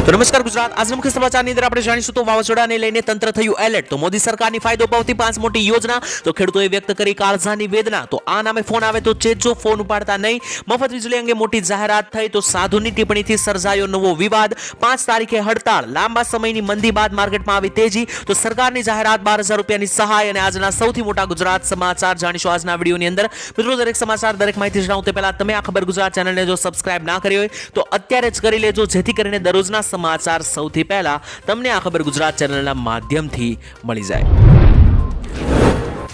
તો નમસ્કાર ગુજરાત, આજના મુખ્ય સમાચારની અંદર આપણે જાણીશું તો વાવાઝોડાને લઈને તંત્ર થયું એલર્ટ. તો મોદી સરકારની ફાયદો પાવતી 5 મોટી યોજના. તો ખેડૂતોએ વ્યક્ત કરી કાળઝાળની વેદના. તો આ નામે ફોન આવે તો ચેતજો, ફોન ઉપાડતા નહીં. મફત વીજળી અંગે મોટી જાહેરાત થઈ. તો સાધુની ટિપ્પણીથી સર્જાયો નવો વિવાદ. 5 તારીખે હડતાળ. લાંબા સમયની મંદી બાદ માર્કેટમાં આવી તેજી. તો સરકારની જાહેરાત 12,000 રૂપિયાની સહાય. અને આજના સૌથી મોટા ગુજરાત સમાચાર જાણીશું આજના વિડીયોની અંદર. મિત્રો, દરેક સમાચાર, દરેક માહિતી જણાવું તે પહેલા તમે આ ખબર ગુજરાત ચેનલને જો સબસ્ક્રાઇબ ના કરી હોય તો અત્યારે જ કરી લેજો, જેથી કરીને દરરોજના સમાચાર સૌથી પહેલા તમને આ ખબર ગુજરાત ચેનલના માધ્યમથી મળી જાય.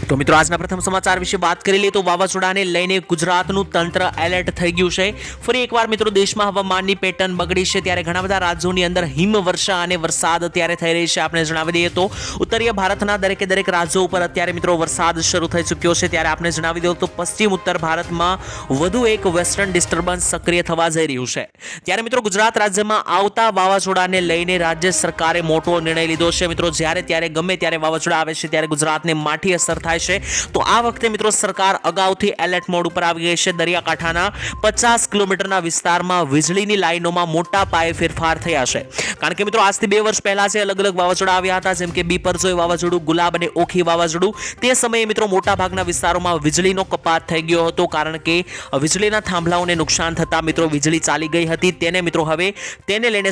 તો મિત્રો, આજના પ્રથમ સમાચાર વિશે વાત કરી લઈએ તો વાવાઝોડાને લઈને ગુજરાતનું તંત્ર એલર્ટ થઈ ગયું છે. ફરી એકવાર મિત્રો દેશમાં હવામાનની પેટર્ન બગડી છે, ત્યારે ઘણા બધા રાજ્યોની અંદર હિમવર્ષા અને વરસાદ અત્યારે થઈ રહી છે. આપણે જણાવી દઈએ તો ઉત્તરીય ભારતના દરેકે દરેક રાજ્યો ઉપર અત્યારે મિત્રો વરસાદ શરૂ થઈ ચૂક્યો છે. ત્યારે આપણે જણાવી દઈએ તો પશ્ચિમ ઉત્તર ભારતમાં વધુ એક વેસ્ટર્ન ડિસ્ટર્બન્સ સક્રિય થવા જઈ રહ્યું છે. ત્યારે મિત્રો ગુજરાત રાજ્યમાં આવતા વાવાઝોડાને લઈને રાજ્ય સરકારે મોટો નિર્ણય લીધો છે. મિત્રો, જ્યારે ત્યારે ગમે ત્યારે વાવાઝોડા આવે છે ત્યારે ગુજરાતને માઠી અસર થાય છે. તો આ વખતે મિત્રો સરકાર અગાઉથી એલર્ટ મોડ ઉપર આવી ગઈ છે. દરિયાકાંઠાના 50 કિલોમીટરના વિસ્તારમાં વીજળીની લાઈનોમાં મોટા પાયે ફેરફાર થયા છે. કારણ કે મિત્રો આજથી 2 વર્ષ પહેલા છે અલગ અલગ વાવાઝોડા આવ્યા હતા, જેમ કે બીપરજોય વાવાઝોડું, ગુલાબ અને ઓખી વાવાઝોડું. તે સમયે મિત્રો મોટા ભાગના વિસ્તારોમાં વીજળીનો કપાત થઈ ગયો હતો, કારણ કે વીજળીના થાંભલાઓને નુકસાન થતા મિત્રો વીજળી ચાલી ગઈ હતી. તેને મિત્રો હવે તેને લઈને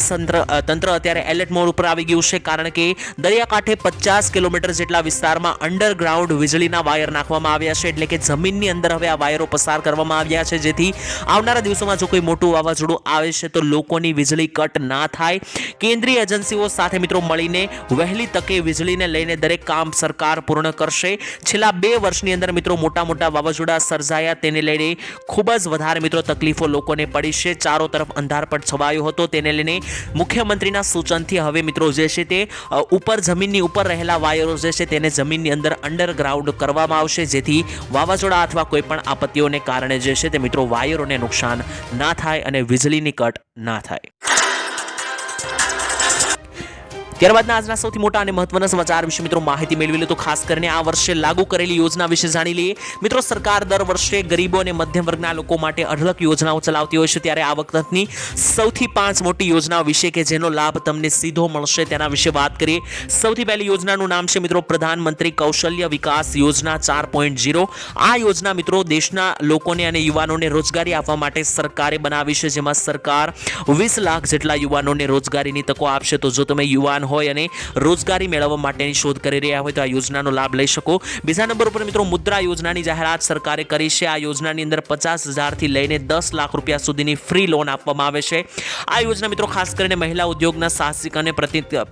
તંત્ર અત્યારે એલર્ટ મોડ ઉપર આવી ગયું છે, કારણ કે દરિયાકાંઠે 50 કિલોમીટર જેટલા વિસ્તારમાં અંડરગ્રાઉન્ડ વીજળીના વાયર નાખવામાં આવ્યા છે. એટલે કે જમીનની અંદર હવે આ વાયરો પસાર કરવામાં આવ્યા છે, જેથી આવનારા દિવસોમાં જો કોઈ મોટું વાવાઝોડું આવે છે તો લોકોની વીજળી કટ ના થાય. કેન્દ્રીય એજન્સીઓ સાથે મિત્રો મળીને વહેલી તકે વીજળીને લઈને દરેક કામ સરકાર પૂર્ણ કરશે. છેલ્લા 2 વર્ષની અંદર મિત્રો મોટા વાવાઝોડા સર્જાયા, તેને લઈને ખૂબ જ વધારે મિત્રો તકલીફો લોકોને પડી છે. ચારો તરફ અંધારપટ છવાયો હતો, તેને લઈને મુખ્યમંત્રીના સૂચનથી હવે મિત્રો જે છે તે ઉપર જમીનની ઉપર રહેલા વાયરો જે છે તેને જમીનની અંદર અંડરગ્રાઉન્ડ કરવામાં આવશે, જેથી વાવાઝોડા અથવા કોઈ પણ આપત્તિઓને કારણે જે છે તે મિત્રો વાયરોને નુકસાન ના થાય અને વીજળીની કટ ના થાય. ત્યારબાદના આજના સૌથી મોટા અને મહત્વના સમાચાર વિશે મિત્રો માહિતી મેળવી લે તો ખાસ કરીને આ વર્ષે લાગુ કરેલી યોજના વિશે જાણી લઈએ. મિત્રો, સરકાર દર વર્ષે ગરીબો અને મધ્યમ વર્ગના લોકો માટે અઢળક યોજનાઓ ચલાવતી હોય છે. ત્યારે આ વખતની સૌથી 5 મોટી યોજનાઓ વિશે કે જેનો લાભ તમને સીધો મળશે તેના વિશે વાત કરીએ. સૌથી પહેલી યોજનાનું નામ છે મિત્રો પ્રધાનમંત્રી કૌશલ્ય વિકાસ યોજના 4.0. આ યોજના મિત્રો દેશના લોકોને અને યુવાનોને રોજગારી આપવા માટે સરકારે બનાવી છે, જેમાં સરકાર 20 લાખ જેટલા યુવાનોને રોજગારીની તકો આપશે. તો જો તમે યુવાન હોય અને રોજગારી મેળવવા માટેની શોધ કરી રહ્યા હોય તો આ યોજનાનો લાભ લઈ શકો. બીજા નંબર ઉપર મિત્રો મુદ્રા યોજનાની જાહેરાત સરકારે કરી છે. આ યોજનાની અંદર 50,000 થી લઈને 10 લાખ રૂપિયા સુધીની ફ્રી લોન આપવામાં આવે છે. આ યોજના મિત્રો ખાસ કરીને મહિલા ઉદ્યોગના સાહસિક અને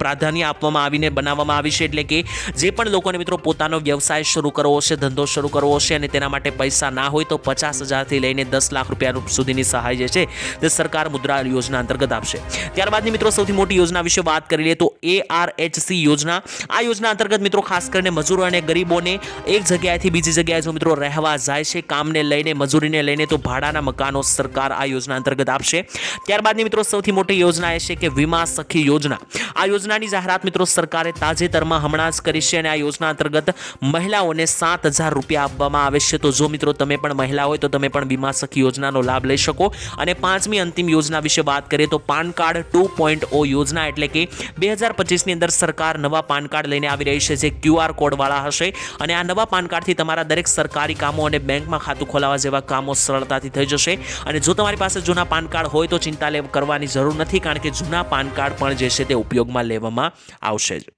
પ્રાધાન્ય આપવામાં આવીને બનાવવામાં આવી છે. એટલે કે જે પણ લોકોને મિત્રો પોતાનો વ્યવસાય શરૂ કરવો છે, ધંધો શરૂ કરવો છે અને તેના માટે પૈસા ના હોય તો 50,000 થી લઈને 10 લાખ રૂપિયા સુધીની સહાય જે છે તે સરકાર મુદ્રા યોજના અંતર્ગત આપશે. ત્યારબાદની મિત્રો સૌથી મોટી યોજના વિશે વાત કરી લઈએ તો ARHC યોજના. આ યોજના અંતર્ગત મિત્રો ખાસ કરીને મજૂરો અને ગરીબોને એક જગ્યાએથી બીજી જગ્યાએ જો મિત્રો રહેવા જાય છે, કામને લઈને, મજૂરીને લઈને, તો ભાડાના મકાનો સરકાર આ યોજના અંતર્ગત આપશે. ત્યારબાદની મિત્રો સૌથી મોટી યોજના એ છે કે વીમા સખી યોજના. આ યોજનાની જાહેરાત મિત્રો સરકારે તાજેતરમાં હમણાં જ કરી છે અને આ યોજના અંતર્ગત મહિલાઓને 7,000 રૂપિયા આપવામાં આવે છે. તો જો મિત્રો તમે પણ મહિલા હોય તો તમે પણ વીમા સખી યોજનાનો લાભ લઈ શકો. અને 5મી અંતિમ યોજના વિશે વાત કરીએ તો પાન કાર્ડ 2.0 યોજના. એટલે કે 2025 ની અંદર સરકાર નવા પાન કાર્ડ લઈને આવી રહી છે, જે QR કોડ વાળા હશે. અને આ નવા પાન કાર્ડથી તમારા દરેક સરકારી કામો અને બેંકમાં ખાતું ખોલાવવા જેવા કામો સરળતાથી થઈ જશે. અને જો તમારી પાસે જૂના પાન કાર્ડ હોય તો ચિંતા કરવાની જરૂર નથી, કારણ કે જૂના પાન કાર્ડ પણ જે છે તે ઉપયોગમાં લેવામાં આવશે જ.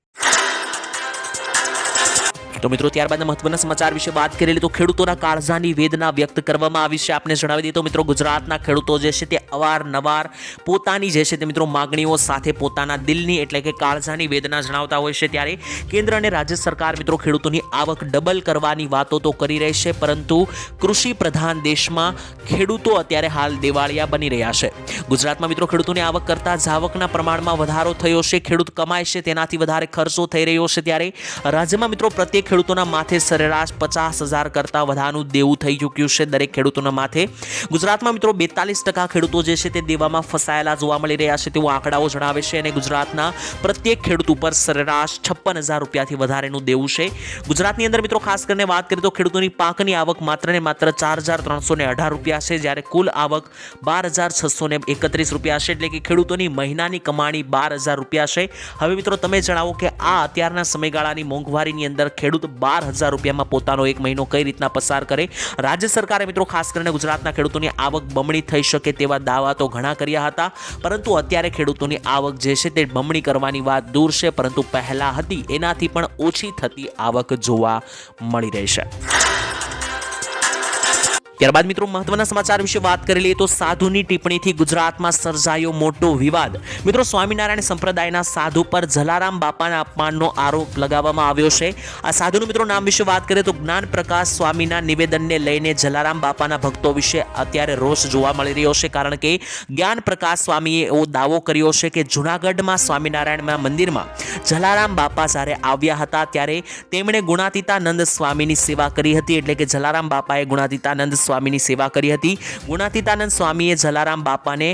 તો મિત્રો ત્યારબાદ મહત્વના સમાચાર વિશે વાત કરી લઈએ તો ખેડૂતોના કાળઝાની વેદના વ્યક્ત કરવામાં આવી છે. આપણે જણાવી દઈએ તો મિત્રો ગુજરાતના ખેડૂતો જે છે તે અવારનવાર પોતાની જે છે તે મિત્રો માગણીઓ સાથે પોતાના દિલની એટલે કે કાળઝાની વેદના જણાવતા હોય છે. ત્યારે કેન્દ્ર અને રાજ્ય સરકાર મિત્રો ખેડૂતોની આવક ડબલ કરવાની વાતો તો કરી રહી છે, પરંતુ કૃષિ પ્રધાન દેશમાં ખેડૂતો અત્યારે હાલ દિવાળિયા બની રહ્યા છે. ગુજરાતમાં મિત્રો ખેડૂતોની આવક કરતા જાવકના પ્રમાણમાં વધારો થયો છે. ખેડૂત કમાય છે તેનાથી વધારે ખર્ચો થઈ રહ્યો છે. ત્યારે રાજ્યમાં મિત્રો પ્રત્યેક ખેડૂતોના માથે સરેરાશ 50,000 કરતાં વધારાનું દેવું થઈ ચૂક્યું છે દરેક ખેડૂતોના માથે. ગુજરાતમાં મિત્રો 42% ખેડૂતો જે છે તે દેવામાં ફસાયેલા જોવા મળી રહ્યા છે તેવો આંકડાઓ જણાવે છે અને ગુજરાતના પ્રત્યેક ખેડૂત ઉપર સરેરાશ 56,000 રૂપિયાથી વધારેનું દેવું છે. ગુજરાતની અંદર મિત્રો ખાસ કરીને વાત કરીએ તો ખેડૂતોની પાકની આવક માત્ર ને માત્ર 4,318 રૂપિયા છે, જ્યારે કુલ આવક 12,631 રૂપિયા છે, એટલે કે ખેડૂતોની મહિનાની કમાણી 12,000 રૂપિયા છે. હવે મિત્રો તમે જણાવો કે આ અત્યારના સમયગાળાની મોંઘવારીની અંદર ખેડૂત 12,000 રૂપિયામાં પોતાનો એક મહિનો કઈ રીતના પસાર કરે. રાજ્ય સરકારે મિત્રો ખાસ કરીને ગુજરાતના ખેડૂતોની આવક બમણી થઈ શકે તેવા દાવા તો ઘણા કર્યા હતા, પરંતુ અત્યારે ખેડૂતોની આવક જે છે તે બમણી કરવાની વાત દૂર છે, પરંતુ પહેલા હતી એનાથી પણ ઓછી થતી આવક જોવા મળી રહી છે. ત્યારબાદ મિત્રો મહત્વના સમાચાર વિશે વાત કરી લઈએ તો સાધુની ટિપ્પણીથી ગુજરાતમાં સર્જાયો મોટો વિવાદ. મિત્રો સ્વામિનારાયણ સંપ્રદાયના સાધુ પર જલારામ બાપાના અપમાનનો આરોપ લગાવવામાં આવ્યો છે. આ સાધુનું મિત્રો નામ વિશે વાત કરીએ તો જ્ઞાન પ્રકાશ સ્વામીના નિવેદનને લઈને જલારામ બાપાના ભક્તો વિશે અત્યારે રોષ જોવા મળી રહ્યો છે, કારણ કે જ્ઞાન પ્રકાશ સ્વામીએ એવો દાવો કર્યો છે કે જૂનાગઢમાં સ્વામિનારાયણના મંદિરમાં જલારામ બાપા જ્યારે આવ્યા હતા ત્યારે તેમણે ગુણાતીતાનંદ સ્વામીની સેવા કરી હતી, એટલે કે જલારામ બાપાએ ગુણાતીતાનંદ સ્વામીની સેવા કરી હતી. ગુણાતીતાનંદ સ્વામીએ જલારામ બાપાને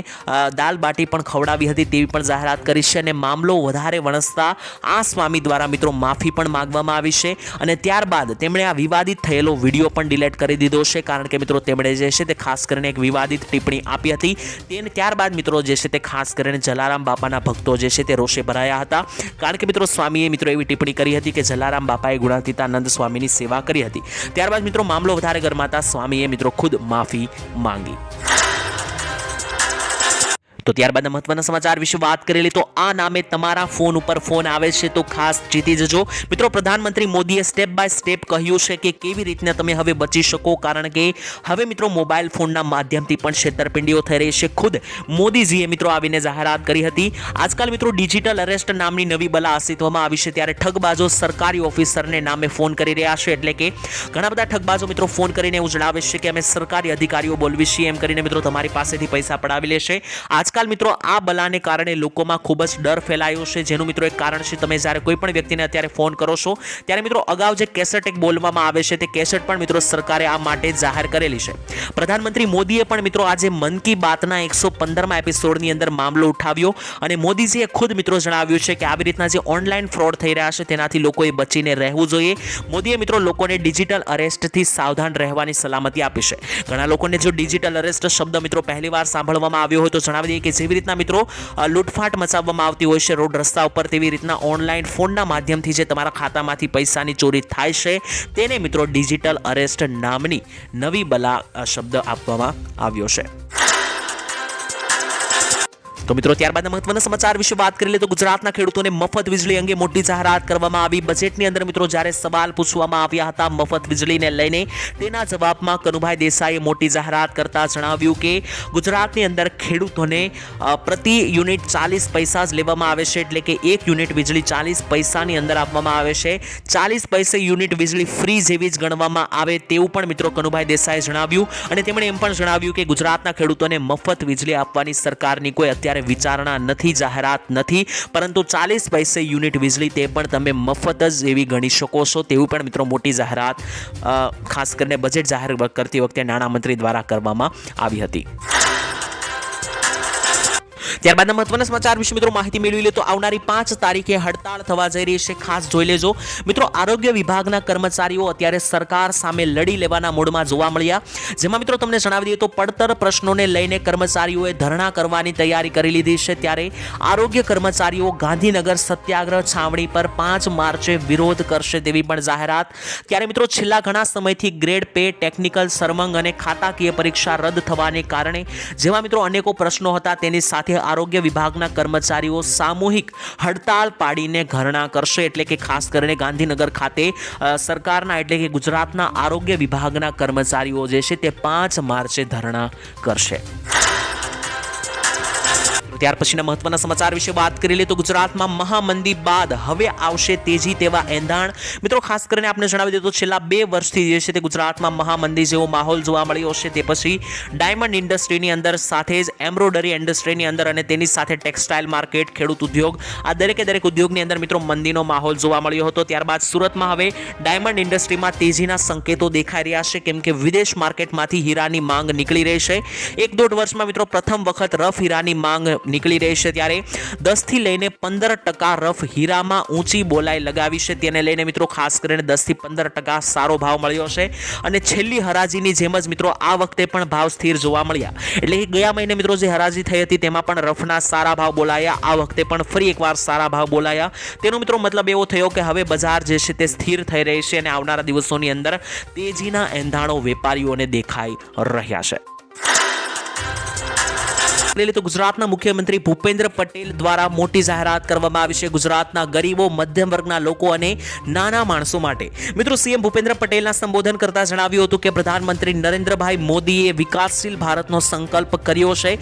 દાલ બાટી પણ ખવડાવી હતી તેવી પણ જાહેરાત કરી છે અને મામલો વધારે વણસતા આ સ્વામી દ્વારા મિત્રો માફી પણ માંગવામાં આવી છે અને ત્યારબાદ તેમણે આ વિવાદિત થયેલો વિડીયો પણ ડિલીટ કરી દીધો છે, કારણ કે મિત્રો તેમણે જે છે તે ખાસ કરીને એક વિવાદિત ટિપ્પણી આપી હતી. તેને ત્યારબાદ મિત્રો જે છે તે ખાસ કરીને જલારામ બાપાના ભક્તો જે છે તે રોષે ભરાયા હતા, કારણ કે મિત્રો સ્વામીએ મિત્રો એવી ટિપ્પણી કરી હતી કે જલારામ બાપાએ ગુણાતીતાનંદ સ્વામીની સેવા કરી હતી. ત્યારબાદ મિત્રો મામલો વધારે ગરમાતા સ્વામીએ મિત્રો ખુદ માફી માંગી. તો ત્યારબાદ મહત્વના સમાચાર વિશે વાત કરેલી તો આ નામે તમારા ફોન ઉપર ફોન આવે છે તો ખાસ જીતી જજો. મિત્રો પ્રધાનમંત્રી મોદીએ સ્ટેપ બાય સ્ટેપ કહ્યું છે કે કેવી રીતના તમે હવે બચી શકો, કારણ કે હવે મિત્રો મોબાઈલ ફોનના માધ્યમથી પણ છેતરપિંડીઓ થઈ રહી છે. ખુદ મોદીજીએ મિત્રો આવીને જાહેરાત કરી હતી. આજકાલ મિત્રો ડિજિટલ અરેસ્ટ નામની નવી બલા અસ્તિત્વમાં આવી છે, ત્યારે ઠગબાજો સરકારી ઓફિસરને નામે ફોન કરી રહ્યા છે, એટલે કે ઘણા બધા ઠગબાજો મિત્રો ફોન કરીને એવું જણાવે છે કે અમે સરકારી અધિકારીઓ બોલવી છીએ એમ કરીને મિત્રો તમારી પાસેથી પૈસા પડાવી લેશે. આજકાલ મિત્રો આ બલાને કારણે લોકોમાં ખૂબ જ ડર ફેલાયો છે, જેનું મિત્રો એક કારણ છે તમે જ્યારે કોઈ પણ વ્યક્તિને અત્યારે ફોન કરો છો ત્યારે મિત્રો અગાઉ જે કેસેટ એક બોલવામાં આવે છે તે કેસેટ પણ મિત્રો સરકારે આ માટે જાહેર કરેલી છે. પ્રધાનમંત્રી મોદીએ પણ મિત્રો આજે મન કી બાતના 115મા એપિસોડની અંદર મામલો ઉઠાવ્યો અને મોદીજીએ ખુદ મિત્રો જણાવ્યું છે કે આવી રીતના જે ઓનલાઈન ફ્રોડ થઈ રહ્યા છે તેનાથી લોકોએ બચીને રહેવું જોઈએ. મોદીએ મિત્રો લોકોને ડિજિટલ અરેસ્ટથી સાવધાન રહેવાની સલામતી આપી છે. ઘણા લોકોને જો ડિજિટલ અરેસ્ટ શબ્દ મિત્રો પહેલીવાર સાંભળવામાં આવ્યો હોય તો જણાવી દઈએ કે જેવી રીતના મિત્રો લૂંટફાટ મચાવવામાં આવતી હોય છે રોડ રસ્તા ઉપર, તેવી રીતના ઓનલાઈન ફોનના માધ્યમથી જે તમારા ખાતામાંથી પૈસાની ચોરી થાય છે તેને મિત્રો ડિજિટલ અરેસ્ટ નામની નવી બલા શબ્દ આપવામાં આવ્યો છે. તો મિત્રો ત્યારબાદ મહત્વના સમાચાર વિશે વાત કરી લે તો ગુજરાતના ખેડૂતોને મફત વીજળી અંગે મોટી જાહેરાત કરવામાં આવી. બજેટની અંદર મિત્રો જ્યારે સવાલ પૂછવામાં આવ્યા હતા મફત વીજળીને લઈને, તેના જવાબમાં કનુભાઈ દેસાઈએ મોટી જાહેરાત કરતા જણાવ્યું કે ગુજરાતની અંદર ખેડૂતોને પ્રતિ યુનિટ 40 પૈસા જ લેવામાં આવે છે, એટલે કે એક યુનિટ વીજળી 40 પૈસાની અંદર આપવામાં આવે છે. 40 પૈસે યુનિટ વીજળી ફ્રી જેવી જ ગણવામાં આવે તેવું પણ મિત્રો કનુભાઈ દેસાઈએ જણાવ્યું અને તેમણે એમ પણ જણાવ્યું કે ગુજરાતના ખેડૂતોને મફત વીજળી આપવાની સરકારની કોઈ અત્યારે વિચારણા નથી, જાહેરાત નથી, પરંતુ 40 પૈસે યુનિટ વીજળી તે પણ તમે મફત જ એવી ગણી શકો છો તેવું પણ મિત્રો મોટી જાહેરાત ખાસ કરીને બજેટ જાહેર કરતી વખતે નાણામંત્રી દ્વારા કરવામાં આવી હતી. ત્યારબાદ મહત્વના સમાચાર વિશે મિત્રો માહિતી મેળવી લે તો આવનારી 5 તારીખે હડતાળ થવા જઈ રહી છે, ખાસ જોઈ લેજો. મિત્રો આરોગ્ય વિભાગના કર્મચારીઓ અત્યારે સરકાર સામે લડી લેવાના મૂડમાં જોવા મળ્યા, જેમાં મિત્રો તમને જણાવી દઈએ તો પડતર પ્રશ્નોને લઈને કર્મચારીઓએ ધરણા કરવાની તૈયારી કરી લીધી છે. ત્યારે આરોગ્ય કર્મચારીઓ ગાંધીનગર સત્યાગ્રહ છાવણી પર 5 માર્ચે વિરોધ કરશે તેવી પણ જાહેરાત. ત્યારે મિત્રો છેલ્લા ઘણા સમયથી ગ્રેડ પે, ટેકનિકલ, સરમંગ અને ખાતાકીય પરીક્ષા રદ થવાને કારણે જેવા મિત્રો અનેકો પ્રશ્નો હતા, તેની સાથે આરોગ્ય વિભાગના કર્મચારીઓ સામૂહિક હડતાળ પાડીને ધરણા કરશે, એટલે કે ખાસ કરીને ગાંધીનગર ખાતે સરકારના એટલે કે ગુજરાતના આરોગ્ય વિભાગના કર્મચારીઓ જે છે તે 5 માર્ચે ધરણા કરશે. ત્યાર પછીના મહત્વના સમાચાર વિશે વાત કરી લઈએ તો ગુજરાતમાં મહામંદી બાદ હવે આવશે તેજી તેવા એંધાણ. મિત્રો ખાસ કરીને આપણે જણાવી દઈએ તો છેલ્લા 2 વર્ષથી જે છે તે ગુજરાતમાં મહામંદી જેવો માહોલ જોવા મળ્યો છે. તે પછી ડાયમંડ ઇન્ડસ્ટ્રીની અંદર સાથે જ એમ્બ્રોડરી ઇન્ડસ્ટ્રીની અંદર અને તેની સાથે ટેક્સટાઇલ માર્કેટ, ખેડૂત ઉદ્યોગ, આ દરેક ઉદ્યોગની અંદર મિત્રો મંદીનો માહોલ જોવા મળ્યો હતો. ત્યારબાદ સુરતમાં હવે ડાયમંડ ઇન્ડસ્ટ્રીમાં તેજીના સંકેતો દેખાઈ રહ્યા છે, કેમ કે વિદેશ માર્કેટમાંથી હીરાની માંગ નીકળી રહી છે. 1-1.5 વર્ષમાં મિત્રો પ્રથમ વખત રફ હીરાની માંગ નીકળી રહી છે, ત્યારે 10 થી લઈને 15% રફ હીરામાં ઊંચી બોલાઈ લગાવી છે. તેને લઈને મિત્રો ખાસ કરીને 10 થી 15% સારો ભાવ મળ્યો છે અને છેલ્લી હરાજીની જેમ જ મિત્રો આ વખતે પણ ભાવ સ્થિર જોવા મળ્યા. એટલે કે ગયા મહિને મિત્રો જે હરાજી થઈ હતી તેમાં પણ રફના સારા ભાવ બોલાયા, આ વખતે પણ ફરી એકવાર સારા ભાવ બોલાયા. તેનો મિત્રો મતલબ એવો થયો કે હવે બજાર જે છે તે સ્થિર થઈ રહી છે અને આવનારા દિવસોની અંદર તેજીના એંધાણો વેપારીઓને દેખાઈ રહ્યા છે. તો ગુજરાતના મુખ્યમંત્રી ભૂપેન્દ્ર પટેલ દ્વારા મોટી જાહેરાત કરવામાં આવી છે ગુજરાતના ગરીબો, મધ્યમ વર્ગના લોકો અને નાના માણસો માટે. મિત્રો સીએમ ભૂપેન્દ્ર પટેલના સંબોધન કરતા જણાવ્યું હતું કે પ્રધાનમંત્રી નરેન્દ્રભાઈ મોદીએ વિકાસશીલ ભારતનો સંકલ્પ કર્યો છે.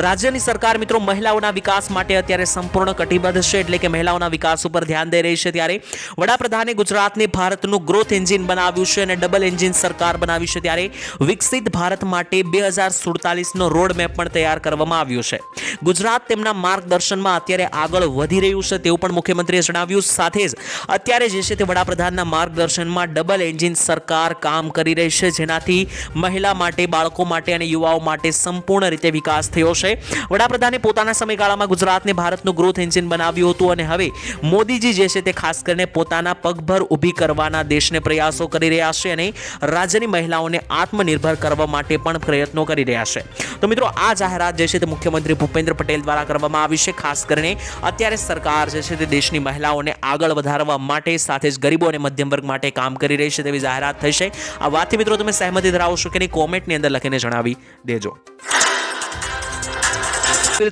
રાજ્યની સરકાર મિત્રો મહિલાઓના વિકાસ માટે અત્યારે સંપૂર્ણ કટિબદ્ધ છે, એટલે કે મહિલાઓના વિકાસ ઉપર ધ્યાન દઈ રહી છે. ત્યારે વડાપ્રધાને ગુજરાતને ભારતનું ગ્રોથ એન્જિન બનાવ્યું છે અને ડબલ એન્જિન સરકાર બનાવી છે. ત્યારે વિકસિત ભારત માટે 2047નો રોડ મેપ પણ તૈયાર કરવામાં આવ્યો છે. ગુજરાત તેમના માર્ગદર્શનમાં અત્યારે આગળ વધી રહ્યું છે તેવું પણ મુખ્યમંત્રીએ જણાવ્યું. સાથે જ અત્યારે જે છે તે વડાપ્રધાનના માર્ગદર્શનમાં ડબલ એન્જિન સરકાર કામ કરી રહી છે, જેનાથી મહિલા માટે, બાળકો માટે અને યુવાઓ માટે સંપૂર્ણ રીતે વિકાસ થયો છે. વડાપ્રધાને પોતાના સમયગાળામાં ગુજરાતને ભારતનું ગ્રોથ એન્જિન બનાવ્યું હતું અને હવે મોદીજી જે છે તે ખાસ કરીને પોતાના પગભર ઊભી કરવાના દેશને પ્રયાસો કરી રહ્યા છે અને રાજ્યની મહિલાઓને આત્મનિર્ભર કરવા માટે પણ પ્રયત્નો કરી રહ્યા છે. તો મિત્રો આ જાહેરાત જે છે તે મુખ્યમંત્રી ભૂપેન્દ્ર પટેલ દ્વારા કરવામાં આવી છે. ખાસ કરીને અત્યારે સરકાર જે છે તે દેશની મહિલાઓને આગળ વધારવા માટે સાથે જ ગરીબો અને મધ્યમ વર્ગ માટે કામ કરી રહી છે તેવી જાહેરાત થઈ છે. આ વાતથી મિત્રો તમે સહેમતી ધરાવો છો કે નહીં, કોમેન્ટની અંદર લખીને જણાવી દેજો.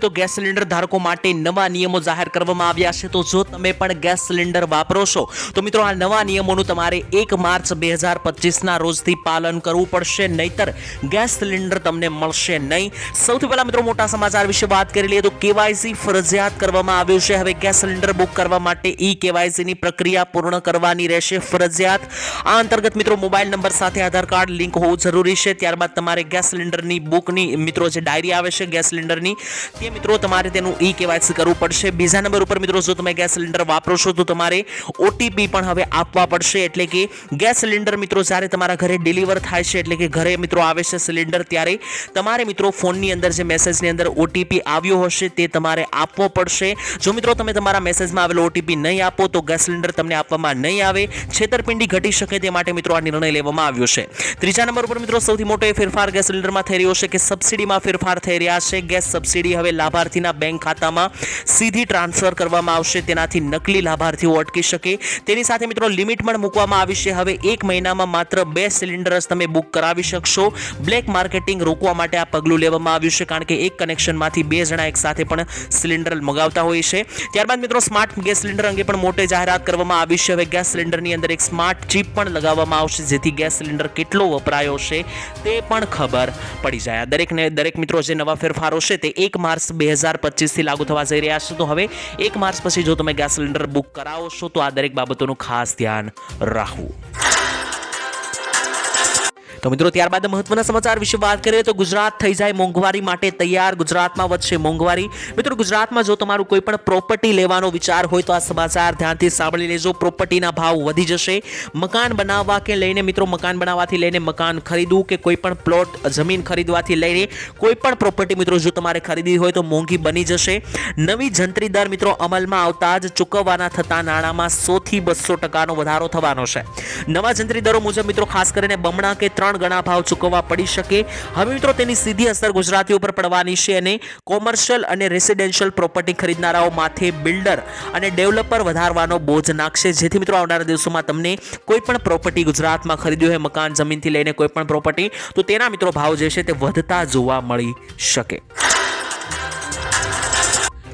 તો ગેસ સિલિન્ડર ધારકો માટે નવા નિયમો જાહેર કરવામાં આવ્યા છે. તો જો તમે પણ ગેસ સિલિન્ડર વાપરો છો તો મિત્રો આ નવા નિયમોનું તમારે 1 માર્ચ 2025ના રોજથી પાલન કરવું પડશે, નહીતર ગેસ સિલિન્ડર તમને મળશે નહીં. સૌથી પહેલા મિત્રો મોટા સમાચાર વિશે વાત કરી લઈએ તો કેવાયસી ફરજિયાત કરવામાં આવ્યું છે. હવે ગેસ સિલિન્ડર બુક કરવા માટે કેવાયસીની પ્રક્રિયા પૂર્ણ કરવાની રહેશે ફરજિયાત. આ અંતર્ગત મિત્રો મોબાઈલ નંબર સાથે આધાર કાર્ડ લિંક હોવું જરૂરી છે. ત્યારબાદ તમારે ગેસ સિલિન્ડરની બુકની મિત્રો જે ડાયરી આવે છે ગેસ સિલિન્ડરની, તે મિત્રો તમારે તેનું કેવાયસી કરવું પડશે. બીજા નંબર ઉપર મિત્રો જો તમે ગેસ સિલિન્ડર વાપરો છો તો તમારે ઓટીપી પણ હવે આપવા પડશે. એટલે કે ગેસ સિલિન્ડર મિત્રો જ્યારે તમારા ઘરે ડિલિવર થાય છે, એટલે કે ઘરે મિત્રો આવે છે સિલિન્ડર, ત્યારે તમારે મિત્રો ફોનની અંદર જે મેસેજની અંદર ઓટીપી આવ્યો હશે તે તમારે આપવો પડશે. જો મિત્રો તમે તમારા મેસેજમાં આવેલો ઓટીપી નહીં આપો તો ગેસ સિલિન્ડર તમને આપવામાં નહીં આવે. છેતરપિંડી ઘટી શકે તે માટે મિત્રો આ નિર્ણય લેવામાં આવ્યો છે. ત્રીજા નંબર ઉપર મિત્રો સૌથી મોટો ફેરફાર ગેસ સિલિન્ડરમાં થઈ રહ્યો છે કે સબસિડીમાં ફેરફાર થઈ રહ્યા છે. ગેસ સબસિડી હવે લાભાર્થીના બેંક ખાતામાં સીધી ટ્રાન્સફર કરવામાં આવશે. તેનાથી નકલી લાભાર્થીઓ અટકી શકે. તેની સાથે મિત્રો લિમિટ પણ મૂકવામાં આવી છે. હવે 1 મહિનામાં માત્ર 2 સિલિન્ડર જ તમે બુક કરાવી શકશો. બ્લેક માર્કેટિંગ રોકવા માટે આ પગલું લેવામાં આવ્યું છે, કારણ કે એક કનેક્શનમાંથી 2 જણા એક સાથે પણ સિલિન્ડર મંગાવતા હોય છે. ત્યારબાદ મિત્રો સ્માર્ટ ગેસ સિલિન્ડર અંગે પણ મોટી જાહેરાત કરવામાં આવી છે. હવે ગેસ સિલિન્ડરની અંદર એક સ્માર્ટ ચિપ પણ લગાવવામાં આવશે, જેથી ગેસ સિલિન્ડર કેટલો વપરાયો છે તે પણ ખબર પડી જાય. દરેક મિત્રો જે નવા ફેરફારો છે તે 1 માર્ચ 2025 થી લાગુ થવા જઈ રહ્યા છે. તો હવે 1 માર્ચ પછી જો તમે ગેસ સિલિન્ડર બુક કરાવો છો તો આ દરેક બાબતોનું ખાસ ધ્યાન રાખવું. તો મિત્રો ત્યારબાદ મહત્વના સમાચાર વિશે વાત કરીએ તો ગુજરાત થઈ જાય મોંઘવારી માટે તૈયાર. ગુજરાતમાં વધશે મોંઘવારી. મિત્રો ગુજરાતમાં જો તમારું કોઈ પણ પ્રોપર્ટી લેવાનો વિચાર હોય તો આ સમાચાર ધ્યાનથી સાંભળી લેજો. પ્રોપર્ટીના ભાવ વધી જશે. મકાન બનાવવા કે લઈને મિત્રો મકાન બનાવવાથી લઈને મકાન ખરીદવું કે કોઈ પણ પ્લોટ જમીન ખરીદવાથી લઈને કોઈ પણ પ્રોપર્ટી મિત્રો જો તમારે ખરીદવી હોય તો મોંઘી બની જશે. નવી જંત્રી દર મિત્રો અમલમાં આવતા જ ચૂકવવાના થતા નાણાંમાં 100 થી 200% વધારો થવાનો છે. નવા જંત્રી દરો મુજબ મિત્રો ખાસ કરીને બમણા કે 3 ગણા ભાવ ચૂકવવા પડી શકે. હવે મિત્રો તેની સીધી અસર ગુજરાતીઓ પર પડવાની છે અને કોમર્શિયલ અને રેસિડેન્શિયલ પ્રોપર્ટી ખરીદનારાઓ માથે બિલ્ડર અને ડેવલપર વધારવાનો બોજ નાખશે. જેથી મિત્રો આવનારા દિવસોમાં તમને કોઈ પણ પ્રોપર્ટી ગુજરાતમાં ખરીદ્યું હોય, મકાન જમીનથી લઈને કોઈ પણ પ્રોપર્ટી, તો તેના મિત્રો ભાવ જે છે તે વધતા જોવા મળી શકે.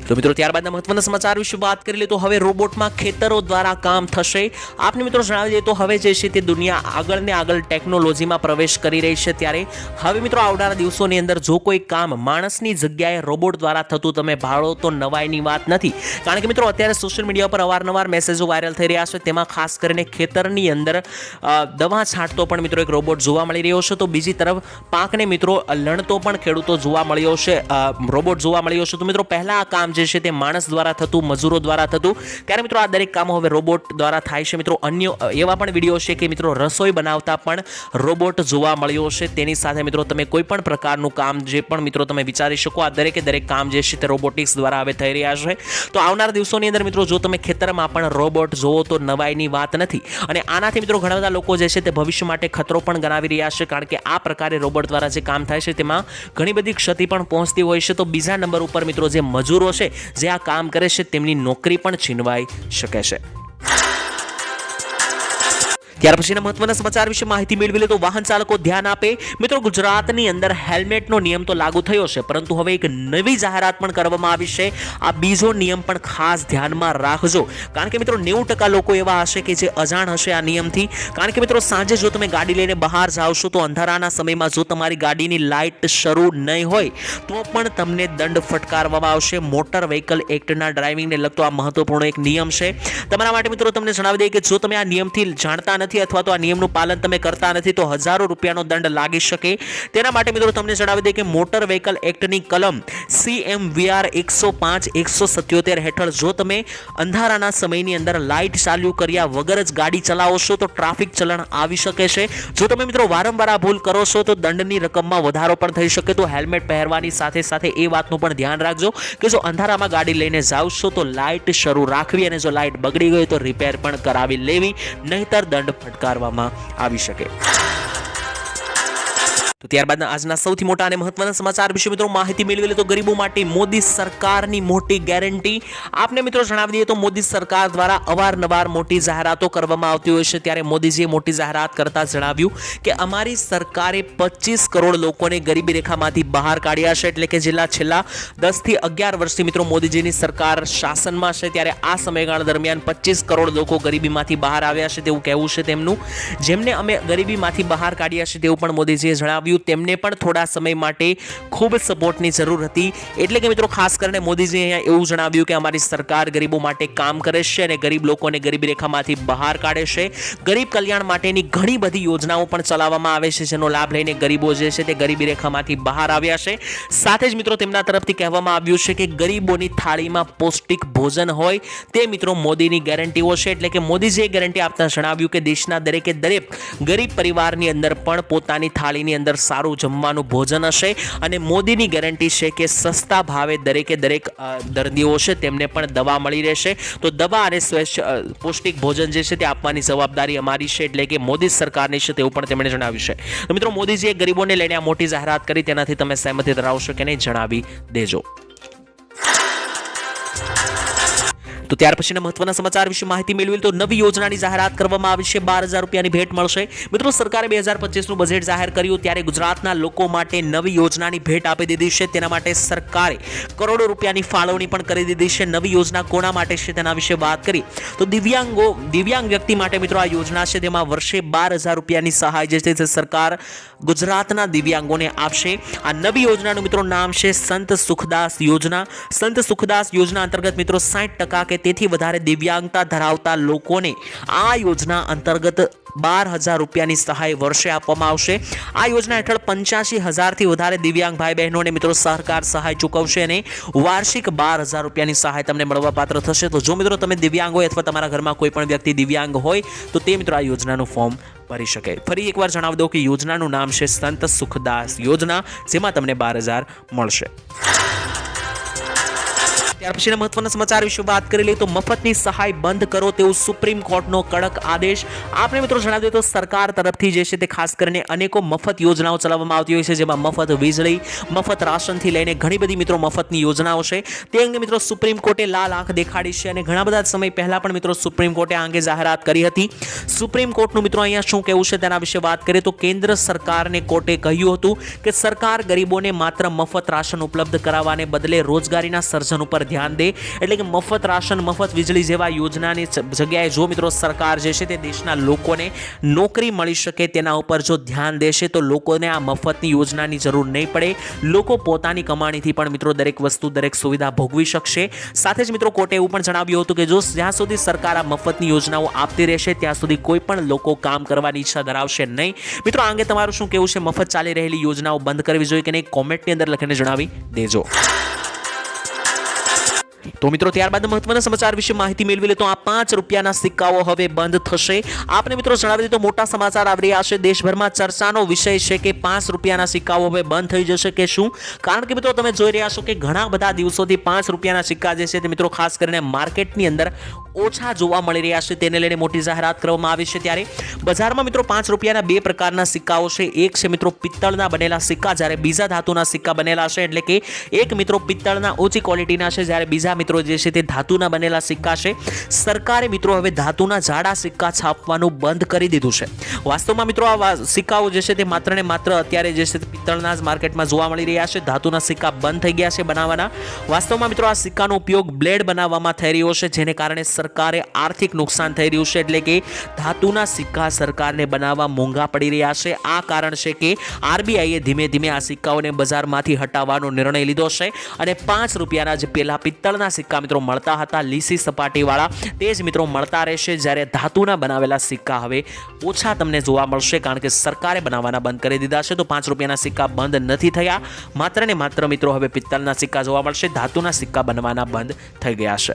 તો મિત્રો ત્યારબાદના મહત્વના સમાચાર વિશે વાત કરી લે તો હવે રોબોટમાં ખેતરો દ્વારા કામ થશે. આપને મિત્રો જણાવી દઈએ તો હવે જે છે તે દુનિયા આગળ ને આગળ ટેકનોલોજીમાં પ્રવેશ કરી રહી છે, ત્યારે હવે મિત્રો આવનારા દિવસોની અંદર જો કોઈ કામ માણસની જગ્યાએ રોબોટ દ્વારા થતું તમે ભાળો તો નવાઈની વાત નથી. કારણ કે મિત્રો અત્યારે સોશિયલ મીડિયા પર અવારનવાર મેસેજો વાયરલ થઈ રહ્યા છે, તેમાં ખાસ કરીને ખેતરની અંદર દવા છાંટતો પણ મિત્રો એક રોબોટ જોવા મળી રહ્યો છે. તો બીજી તરફ પાકને મિત્રો લણતો પણ ખેડૂતો જોવા મળ્યો છે, રોબોટ જોવા મળ્યો છે. તો મિત્રો પહેલા આ કામ જે છે તે માણસ દ્વારા થતું, મજૂરો દ્વારા થતું, ત્યારે મિત્રો આ દરેક કામો હવે રોબોટ દ્વારા થાય છે. મિત્રો અન્ય એવા પણ વિડીયો છે કે મિત્રો રસોઈ બનાવતા પણ રોબોટ જોવા મળ્યો છે. તેની સાથે મિત્રો તમે કોઈ પણ પ્રકારનું કામ જે પણ મિત્રો તમે વિચારી શકો, આ દરેકે દરેક કામ જે છે તે રોબોટિક્સ દ્વારા હવે થઈ રહ્યા છે. તો આવનાર દિવસોની અંદર મિત્રો જો તમે ખેતરમાં પણ રોબોટ જોવો તો નવાઈની વાત નથી. અને આનાથી મિત્રો ઘણા બધા લોકો જે છે તે ભવિષ્ય માટે ખતરો પણ ગણાવી રહ્યા છે, કારણ કે આ પ્રકારે રોબોટ દ્વારા જે કામ થાય છે તેમાં ઘણી બધી ક્ષતિ પણ પહોંચતી હોય છે. તો બીજા નંબર ઉપર મિત્રો જે મજૂરો છે જે આ કામ કરે છે તેમની નોકરી પણ છીનવાઈ શકે છે. ત્યાર પછીના મહત્વના સમાચાર વિશે માહિતી મેળવી લે તો વાહન ચાલકો ધ્યાન આપે. મિત્રો ગુજરાતની અંદર હેલ્મેટનો નિયમ તો લાગુ થયો છે, પરંતુ હવે એક નવી જાહેરાત પણ કરવામાં આવી છે. આ બીજો નિયમ પણ ખાસ ધ્યાનમાં રાખજો, કારણ કે મિત્રો 90% લોકો એવા હશે કે જે અજાણ હશે આ નિયમથી. કારણ કે મિત્રો સાંજે જો તમે ગાડી લઈને બહાર જાઓ છો તો અંધારાના સમયમાં જો તમારી ગાડીની લાઇટ શરૂ નહીં હોય તો પણ તમને દંડ ફટકારવામાં આવશે. મોટર વ્હીકલ એક્ટના ડ્રાઇવિંગને લગતો આ મહત્વપૂર્ણ એક નિયમ છે. તમારા માટે મિત્રો તમને જણાવી દઈએ કે જો તમે આ નિયમથી જાણતા નથી અથવા તો આ નિયમનું પાલન તમે કરતા નથી તો હજારો રૂપિયાનો દંડ લાગી શકે. તેના માટે મિત્રો તમને જણાવી દે કે મોટર વ્હીકલ એક્ટની કલમ CMVR 105-177 હેઠળ જો તમે અંધારાના સમયની અંદર લાઇટ ચાલુ કર્યા વગર જ ગાડી ચલાવો છો તો ટ્રાફિક ચલણ આવી શકે છે. જો તમે મિત્રો વારંવાર આ ભૂલ કરો છો તો દંડની રકમમાં વધારો પણ થઈ શકે. તો હેલ્મેટ પહેરવાની સાથે સાથે એ વાતનું પણ ધ્યાન રાખજો કે જો અંધારામાં ગાડી લઈને જાવ છો તો લાઇટ શરૂ રાખવી, અને જો લાઇટ બગડી ગઈ તો રિપેર પણ કરાવી લેવી, નહીતર દંડ ફટકારવામાં આવી શકે. તો ત્યારબાદ આજના સૌથી મોટા અને મહત્વના સમાચાર વિશે મિત્રો માહિતી મેળવી લે તો ગરીબો માટે મોદી સરકારની મોટી ગેરંટી. આપને મિત્રો જણાવી દઈએ તો મોદી સરકાર દ્વારા અવારનવાર મોટી જાહેરાતો કરવામાં આવતી હોય છે, ત્યારે મોદીજીએ મોટી જાહેરાત કરતા જણાવ્યું કે અમારી સરકારે 25 કરોડ લોકોને ગરીબી રેખામાંથી બહાર કાઢ્યા છે. એટલે કે છેલ્લા 10 થી 11 વર્ષથી મિત્રો મોદીજીની સરકાર શાસનમાં છે, ત્યારે આ સમયગાળા દરમિયાન 25 કરોડ લોકો ગરીબીમાંથી બહાર આવ્યા છે તેવું કહેવું છે તેમનું. જેમને અમે ગરીબીમાંથી બહાર કાઢ્યા છે તેવું પણ મોદીજીએ જણાવ્યું. તેમને પણ થોડા સમય માટે ખૂબ સપોર્ટની જરૂર હતી. એટલે કે મિત્રો ખાસ કરીને મોદીજીએ અહીંયા એવું જણાવ્યું કે અમારી સરકાર ગરીબો માટે કામ કરે છે અને ગરીબ લોકોને ગરીબી રેખામાંથી બહાર કાઢે છે. ગરીબ કલ્યાણ માટેની ઘણી બધી યોજનાઓ પણ ચલાવવામાં આવે છે, જેનો લાભ લઈને ગરીબો જે છે તે ગરીબી રેખામાંથી બહાર આવ્યા છે. સાથે જ મિત્રો તેમના તરફથી કહેવામાં આવ્યું છે કે ગરીબોની થાળીમાં પૌષ્ટિક ભોજન હોય તે મિત્રો મોદીની ગેરંટીઓ છે. એટલે કે મોદીજીએ ગેરંટી આપતા જણાવ્યું કે દેશના દરેકે દરેક ગરીબ પરિવારની અંદર પણ પોતાની થાળીની અંદર સારું જમવાનું ભોજન હશે. અને મોદીની ગેરંટી છે કે સસ્તા ભાવે દરેકે દરેક દર્દીઓ છે તેમને પણ દવા મળી રહેશે. તો દવા અને પૌષ્ટિક ભોજન જે છે તે આપવાની જવાબદારી અમારી છે, એટલે કે મોદી સરકારની છે તેવું પણ તેમણે જણાવ્યું છે. તો મિત્રો મોદીજીએ ગરીબોને લઈને આ મોટી જાહેરાત કરી, તેનાથી તમે સહેમતી ધરાવશો કે નહીં જણાવી દેજો. તો ત્યાર પછીના મહત્વના સમાચાર વિશે માહિતી મેળવી તો નવી યોજનાની જાહેરાત કરવામાં આવી છે. 12,000 રૂપિયાની ભેટ મળશે. મિત્રો સરકારે 2025નું બજેટ જાહેર કર્યું ત્યારે ગુજરાતના લોકો માટે નવી યોજનાની ભેટ આપી દીધી છે. તેના માટે સરકારે કરોડો રૂપિયાની ફાળવણી પણ કરી દીધી છે. નવી યોજના કોના માટે છે તેના વિશે વાત કરી તો દિવ્યાંગ વ્યક્તિ માટે મિત્રો આ યોજના છે, તેમાં વર્ષે 12,000 રૂપિયાની સહાય જે છે સરકાર ગુજરાતના દિવ્યાંગોને આપશે. આ નવી યોજનાનું મિત્રો નામ છે સંત સુખદાસ યોજના. સંત સુખદાસ યોજના અંતર્ગત મિત્રો 60% કે તેથી વધારે દિવ્યાંગતા ધરાવતા લોકોને આ યોજના અંતર્ગત 12,000 રૂપિયાની સહાય વર્ષે આપવામાં આવશે. આ યોજના હેઠળ 85,000થી વધારે દિવ્યાંગ ભાઈ બહેનોને મિત્રો સરકાર સહાય ચૂકવશે અને વાર્ષિક 12,000 રૂપિયાની સહાય તમને મળવાપાત્ર થશે. તો જો મિત્રો તમે દિવ્યાંગ હોય અથવા તમારા ઘરમાં કોઈ પણ વ્યક્તિ દિવ્યાંગ હોય તો તે મિત્રો આ યોજનાનું ફોર્મ ભરી શકે. ફરી એકવાર જણાવી દઉં કે યોજનાનું નામ છે સંત સુખદાસ યોજના, જેમાં તમને 12,000 મળશે. ત્યાર પછીના મહત્વના સમાચાર વિશે વાત કરી લઈએ તો મફતની સહાય બંધ કરો તેવું સુપ્રીમ કોર્ટનો કડક આદેશ. આપણે મિત્રો જણાવી દઈએ તો સરકાર તરફથી જે છે તે ખાસ કરીને અનેકો મફત યોજનાઓ ચલાવવામાં આવતી હોય છે, જેમાં મફત વીજળી, મફત રાશનથી લઈને ઘણી બધી મિત્રો મફતની યોજનાઓ છે. તે અંગે મિત્રો સુપ્રીમ કોર્ટે લાલ આંખ દેખાડી છે અને ઘણા બધા સમય પહેલા પણ મિત્રો સુપ્રીમ કોર્ટે આ અંગે જાહેરાત કરી હતી. સુપ્રીમ કોર્ટનું મિત્રો અહીંયા શું કહેવું છે તેના વિશે વાત કરીએ તો કેન્દ્ર સરકારને કોર્ટે કહ્યું હતું કે સરકાર ગરીબોને માત્ર મફત રાશન ઉપલબ્ધ કરાવવાને બદલે રોજગારીના સર્જન ઉપર ધ્યાન દે, એટલે કે મફત રાશન, મફત વીજળી જેવા યોજનાની જગ્યાએ જો મિત્રો સરકાર જે છે તે દેશના લોકોને નોકરી મળી શકે તેના ઉપર જો ધ્યાન દેશે તો લોકોને આ મફતની યોજનાની જરૂર નહીં પડે. લોકો પોતાની કમાણીથી પણ મિત્રો દરેક વસ્તુ, દરેક સુવિધા ભોગવી શકશે. સાથે જ મિત્રો કોર્ટે એવું પણ જણાવ્યું હતું કે જો જ્યાં સુધી સરકાર આ મફતની યોજનાઓ આપતી રહેશે ત્યાં સુધી કોઈ પણ લોકો કામ કરવાની ઈચ્છા ધરાવશે નહીં. મિત્રો આ અંગે તમારું શું કહેવું છે? મફત ચાલી રહેલી યોજનાઓ બંધ કરવી જોઈએ કે નહીં? કોમેન્ટની અંદર લખીને જણાવી દેજો. તો મિત્રો ત્યારબાદ મહત્વના સમાચાર વિશે માહિતી મેળવી લે તો આ 5 રૂપિયાના સિક્કાઓ હવે બંધ થશે. આપને મિત્રો જણાવી દીધું મોટા સમાચાર આવી રહ્યા છે. દેશભરમાં ચર્ચાનો વિષય છે કે 5 રૂપિયાના સિક્કાઓ હવે બંધ થઈ જશે કે શું? કારણ કે મિત્રો તમે જોઈ રહ્યા છો કે ઘણા બધા દિવસોથી 5 રૂપિયાના સિક્કા જે છે તે મિત્રો ખાસ કરીને માર્કેટની અંદર ઓછા જોવા મળી રહ્યા છે. તેને લઈને મોટી જાહેરાત કરવામાં આવી છે. ત્યારે બજારમાં મિત્રો 5 રૂપિયાના બે પ્રકારના સિક્કાઓ છે. એક છે મિત્રો પિત્તળના બનેલા સિક્કા, જ્યારે બીજા ધાતુના સિક્કા બનેલા છે. એટલે કે એક મિત્રો પિત્તળના ઓછી ક્વોલિટીના છે, જ્યારે બીજા મિત્રો જે છે તે ધાતુના બનેલા સિક્કા છે. સરકારે મિત્રો હવે ધાતુના જાડા સિક્કા છાપવાનું બંધ કરી દીધું છે. વાસ્તવમાં મિત્રો આ સિક્કાઓ જે છે તે માત્ર ને માત્ર અત્યારે જે છે તે પિત્તળના જ માર્કેટમાં જોવા મળી રહ્યા છે. ધાતુના સિક્કા બંધ થઈ ગયા છે બનાવવાના. વાસ્તવમાં મિત્રો આ સિક્કાનો ઉપયોગ બ્લેડ બનાવવામાં થઈ રહ્યો છે, જેને કારણે સરકારે આર્થિક નુકસાન થઈ રહ્યું છે. એટલે કે ધાતુના સિક્કા સરકારને બનાવવા મોંઘા પડી રહ્યા છે. આ કારણ છે કે આરબીઆઈએ ધીમે ધીમે આ સિક્કાઓને બજારમાંથી હટાવવાનો નિર્ણય લીધો છે અને 5 રૂપિયાના જે પેલા પિત્તળના સિક્કા મિત્રો મળતા હતા લીસી સપાટીવાળા, તે જ મિત્રો મળતા રહેશે. જ્યારે ધાતુના બનાવેલા સિક્કા હવે ઓછા તમને જોવા મળશે, કારણ કે સરકારે બનાવવાના બંધ કરી દીધા છે. તો 5 રૂપિયાના સિક્કા બંધ નથી થયા. માત્ર ને માત્ર મિત્રો હવે પિત્તળના સિક્કા જોવા મળશે. ધાતુના સિક્કા બનવાના બંધ થઈ ગયા છે.